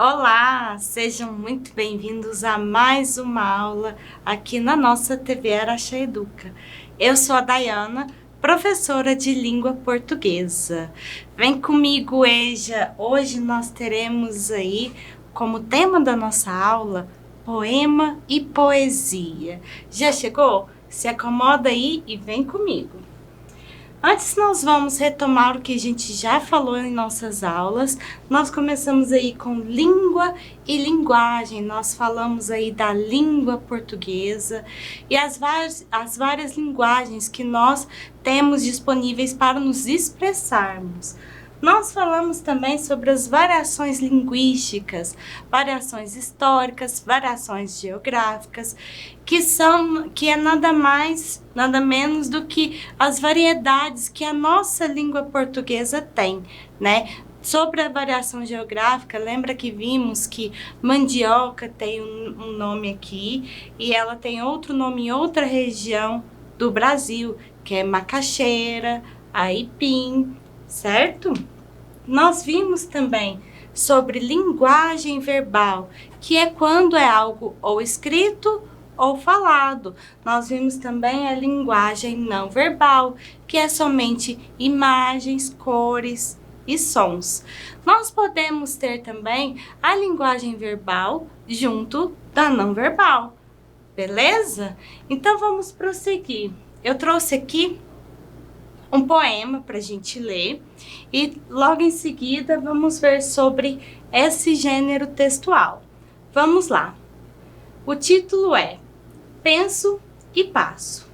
Olá, sejam muito bem-vindos a mais uma aula aqui na nossa TV Araxá Educa. Eu sou a Dayana, professora de língua portuguesa. Vem comigo, Eja. Hoje nós teremos aí como tema da nossa aula poema e poesia. Já chegou? Se acomoda aí e vem comigo. Antes nós vamos retomar o que a gente já falou em nossas aulas. Nós começamos aí com língua e linguagem. Nós falamos aí da língua portuguesa e as várias linguagens que nós temos disponíveis para nos expressarmos. Nós falamos também sobre as variações linguísticas, variações históricas, variações geográficas, que é nada mais, nada menos do que as variedades que a nossa língua portuguesa tem, né? Sobre a variação geográfica, lembra que vimos que mandioca tem um nome aqui e ela tem outro nome em outra região do Brasil, que é macaxeira, aipim, certo? Nós vimos também sobre linguagem verbal, que é quando é algo ou escrito ou falado. Nós vimos também a linguagem não verbal, que é somente imagens, cores e sons. Nós podemos ter também a linguagem verbal junto da não verbal, beleza? Então vamos prosseguir. Eu trouxe aqui um poema para a gente ler e logo em seguida vamos ver sobre esse gênero textual. Vamos lá. O título é Penso e Passo.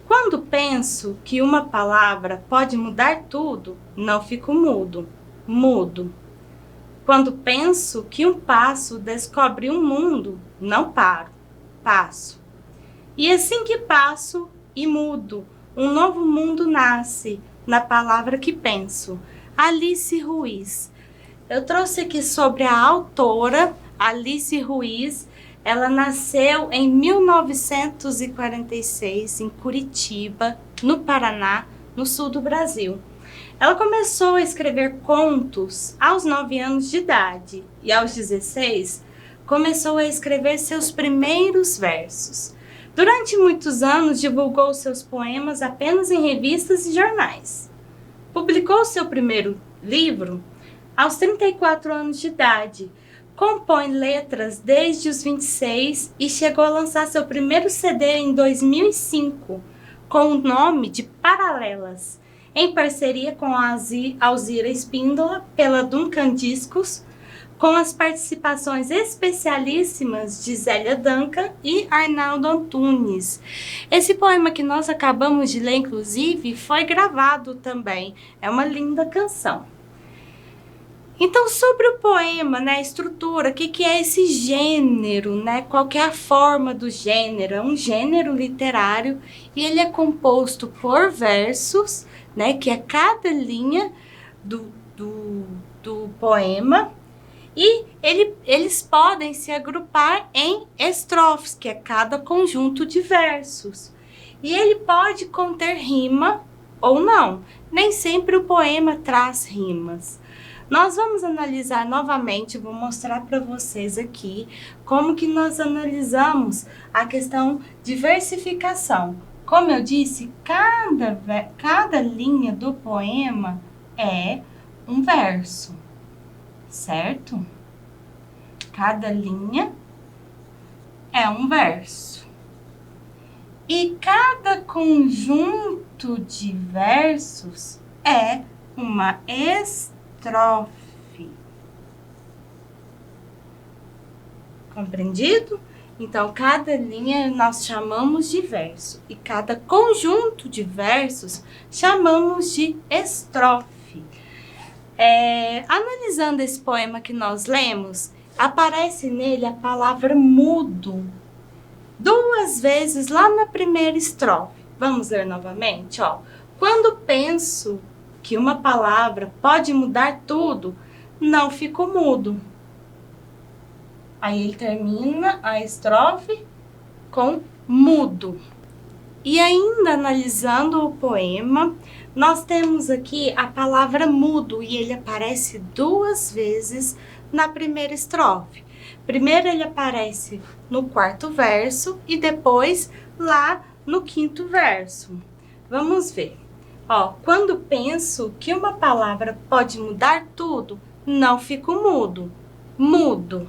Quando penso que uma palavra pode mudar tudo, não fico mudo, mudo. Quando penso que um passo descobre um mundo, não paro, passo. E assim que passo e mudo, um novo mundo nasce na palavra que penso. Alice Ruiz. Eu trouxe aqui sobre a autora Alice Ruiz. Ela nasceu em 1946 em Curitiba, no Paraná, no sul do Brasil. Ela começou a escrever contos aos 9 anos de idade e aos 16 começou a escrever seus primeiros versos. Durante muitos anos, divulgou seus poemas apenas em revistas e jornais. Publicou seu primeiro livro aos 34 anos de idade. Compõe letras desde os 26 e chegou a lançar seu primeiro CD em 2005, com o nome de Paralelas, em parceria com a Alzira Espíndola, pela Duncan Discos, com as participações especialíssimas de Zélia Duncan e Arnaldo Antunes. Esse poema que nós acabamos de ler, inclusive, foi gravado também. É uma linda canção. Então, sobre o poema, né, a estrutura, o que é esse gênero, né? Qual que é a forma do gênero? É um gênero literário e ele é composto por versos, né, que é cada linha do poema. E eles podem se agrupar em estrofes, que é cada conjunto de versos. E ele pode conter rima ou não. Nem sempre o poema traz rimas. Nós vamos analisar novamente, vou mostrar para vocês aqui como que nós analisamos a questão de versificação. Como eu disse, cada linha do poema é um verso. Certo? Cada linha é um verso. E cada conjunto de versos é uma estrofe. Compreendido? Então, cada linha nós chamamos de verso. E cada conjunto de versos chamamos de estrofe. Analisando esse poema que nós lemos, aparece nele a palavra mudo 2 vezes lá na primeira estrofe. Vamos ler novamente, ó. Quando penso que uma palavra pode mudar tudo, não fico mudo. Aí ele termina a estrofe com mudo. E ainda analisando o poema, nós temos aqui a palavra mudo e ele aparece 2 vezes na primeira estrofe. Primeiro ele aparece no quarto verso e depois lá no quinto verso. Vamos ver. Ó, quando penso que uma palavra pode mudar tudo, não fico mudo. Mudo.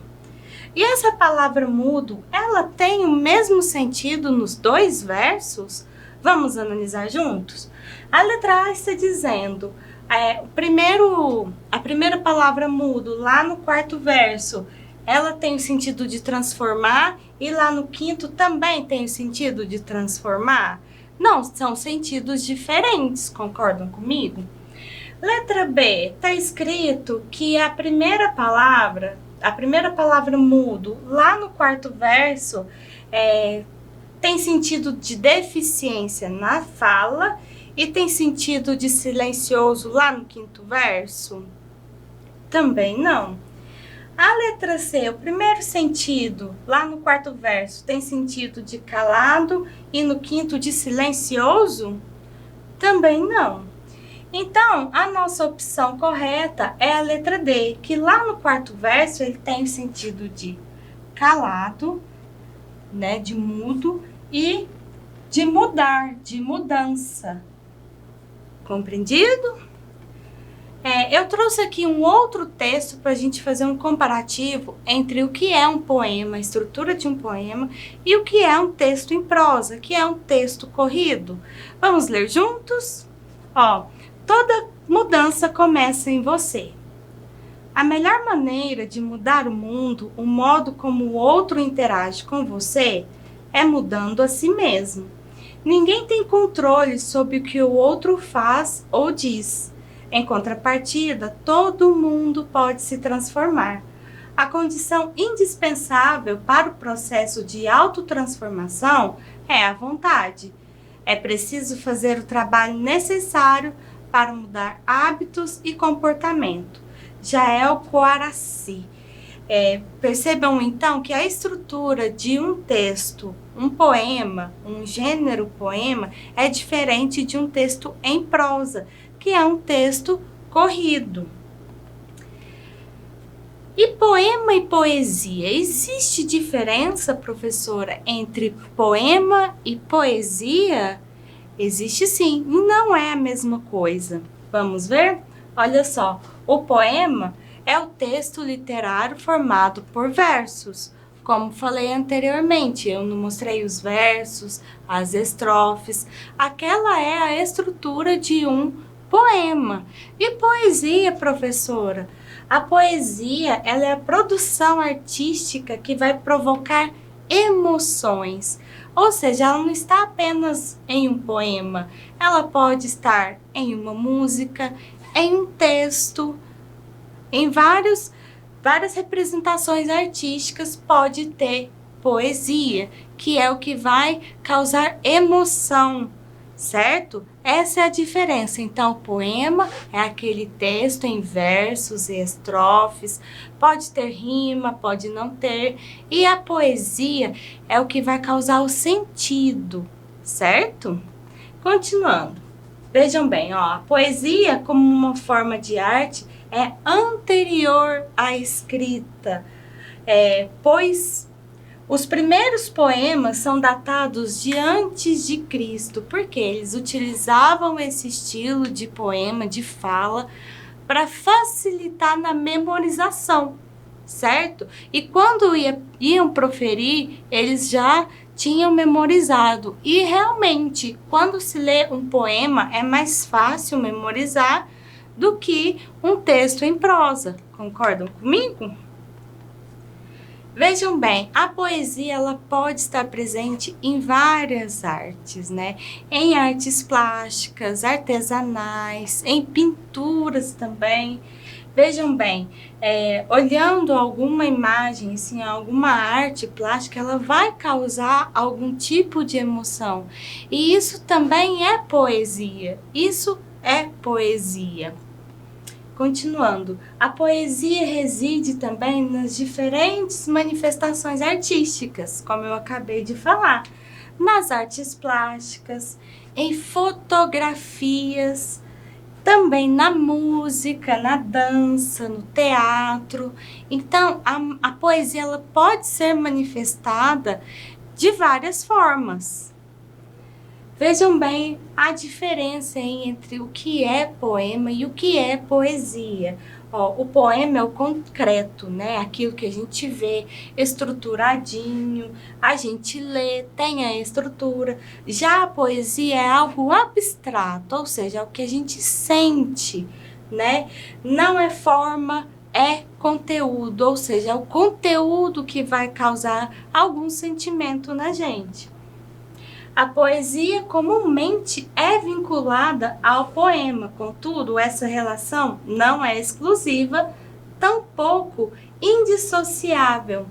E essa palavra mudo, ela tem o mesmo sentido nos dois versos? Vamos analisar juntos? A letra A está dizendo, a primeira palavra mudo, lá no quarto verso, ela tem o sentido de transformar e lá no quinto também tem o sentido de transformar? Não, são sentidos diferentes, concordam comigo? Letra B, está escrito que a primeira palavra mudo, lá no quarto verso, tem sentido de deficiência na fala e tem sentido de silencioso lá no quinto verso? Também não. A letra C, o primeiro sentido, lá no quarto verso, tem sentido de calado e no quinto de silencioso? Também não. Então, a nossa opção correta é a letra D, que lá no quarto verso ele tem o sentido de calado, né, de mudo, e de mudar, de mudança. Compreendido? Eu trouxe aqui um outro texto para a gente fazer um comparativo entre o que é um poema, a estrutura de um poema, e o que é um texto em prosa, que é um texto corrido. Vamos ler juntos? Ó, toda mudança começa em você. A melhor maneira de mudar o mundo, o modo como o outro interage com você, é mudando a si mesmo. Ninguém tem controle sobre o que o outro faz ou diz. Em contrapartida, todo mundo pode se transformar. A condição indispensável para o processo de autotransformação é a vontade. É preciso fazer o trabalho necessário para mudar hábitos e comportamento. Jael Coaraci. Percebam então que a estrutura de um texto, um poema, um gênero poema, é diferente de um texto em prosa, que é um texto corrido. E poema e poesia? Existe diferença, professora, entre poema e poesia? Existe sim, e não é a mesma coisa. Vamos ver? Olha só, o poema é o texto literário formado por versos. Como falei anteriormente, eu não mostrei os versos, as estrofes. Aquela é a estrutura de um poema. E poesia, professora? A poesia, ela é a produção artística que vai provocar emoções. Ou seja, ela não está apenas em um poema. Ela pode estar em uma música, em um texto, em várias representações artísticas pode ter poesia, que é o que vai causar emoção, certo? Essa é a diferença. Então, o poema é aquele texto em versos e estrofes, pode ter rima, pode não ter, e a poesia é o que vai causar o sentido, certo? Continuando. Vejam bem, ó, a poesia como uma forma de arte é anterior à escrita, pois os primeiros poemas são datados de antes de Cristo, porque eles utilizavam esse estilo de poema, de fala, para facilitar na memorização, certo? E quando iam proferir, eles já tinham memorizado. E realmente, quando se lê um poema, é mais fácil memorizar do que um texto em prosa. Concordam comigo? Vejam bem, a poesia ela pode estar presente em várias artes, né? Em artes plásticas, artesanais, em pinturas também. Vejam bem, olhando alguma imagem, assim, alguma arte plástica, ela vai causar algum tipo de emoção. E isso também é poesia. Isso é poesia. Continuando, a poesia reside também nas diferentes manifestações artísticas, como eu acabei de falar, nas artes plásticas, em fotografias, também na música, na dança, no teatro. Então, a poesia ela pode ser manifestada de várias formas. Vejam bem a diferença entre o que é poema e o que é poesia. O poema é o concreto, né? Aquilo que a gente vê estruturadinho, a gente lê, tem a estrutura. Já a poesia é algo abstrato, ou seja, é o que a gente sente, né? Não é forma, é conteúdo, ou seja, é o conteúdo que vai causar algum sentimento na gente. A poesia comumente é vinculada ao poema, contudo, essa relação não é exclusiva, tampouco indissociável.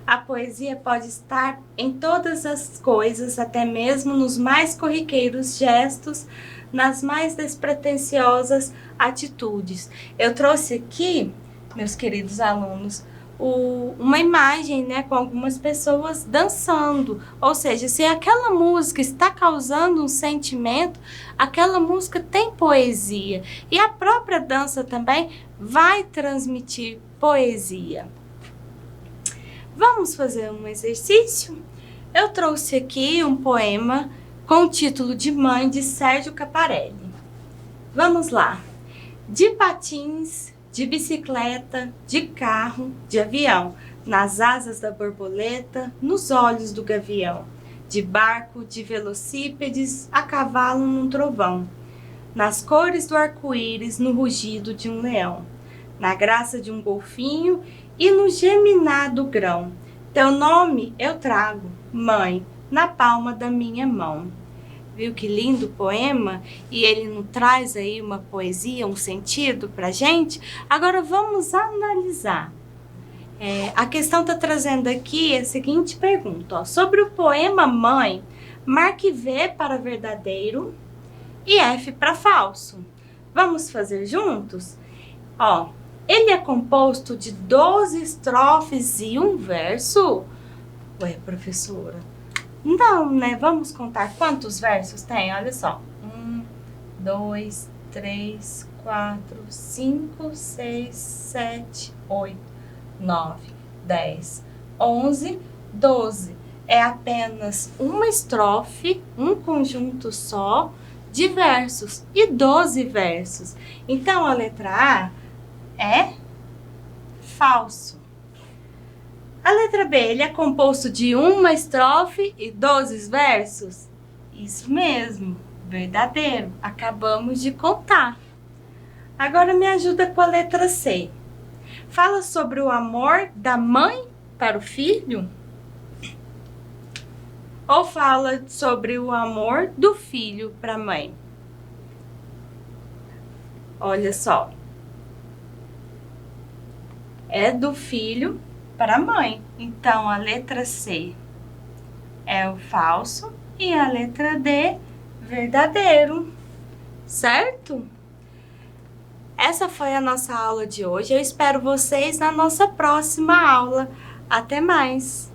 A poesia pode estar em todas as coisas, até mesmo nos mais corriqueiros gestos, nas mais despretensiosas atitudes. Eu trouxe aqui, meus queridos alunos, uma imagem, né, com algumas pessoas dançando, ou seja, se aquela música está causando um sentimento, aquela música tem poesia, e a própria dança também vai transmitir poesia. Vamos fazer um exercício? Eu trouxe aqui um poema com o título de Mãe, de Sérgio Caparelli. Vamos lá. De patins, de bicicleta, de carro, de avião, nas asas da borboleta, nos olhos do gavião, de barco, de velocípedes, a cavalo num trovão, nas cores do arco-íris, no rugido de um leão, na graça de um golfinho e no geminar do grão. Teu nome eu trago, mãe, na palma da minha mão. Viu que lindo poema? E ele nos traz aí uma poesia, um sentido pra gente. Agora vamos analisar. A questão está trazendo aqui a seguinte pergunta. Sobre o poema Mãe, marque V para verdadeiro e F para falso. Vamos fazer juntos? Ele é composto de 12 estrofes e um verso? Ué, professora... Não, né? Vamos contar quantos versos tem? Olha só. 1, 2, 3, 4, 5, 6, 7, 8, 9, 10, 11, 12. É apenas uma estrofe, um conjunto só de versos e 12 versos. Então, a letra A é falso. A letra B, ele é composto de uma estrofe e 12 versos? Isso mesmo, verdadeiro. Acabamos de contar. Agora me ajuda com a letra C. Fala sobre o amor da mãe para o filho? Ou fala sobre o amor do filho para a mãe? Olha só. É do filho para a mãe. Então, a letra C é o falso e a letra D, verdadeiro. Certo? Essa foi a nossa aula de hoje. Eu espero vocês na nossa próxima aula. Até mais!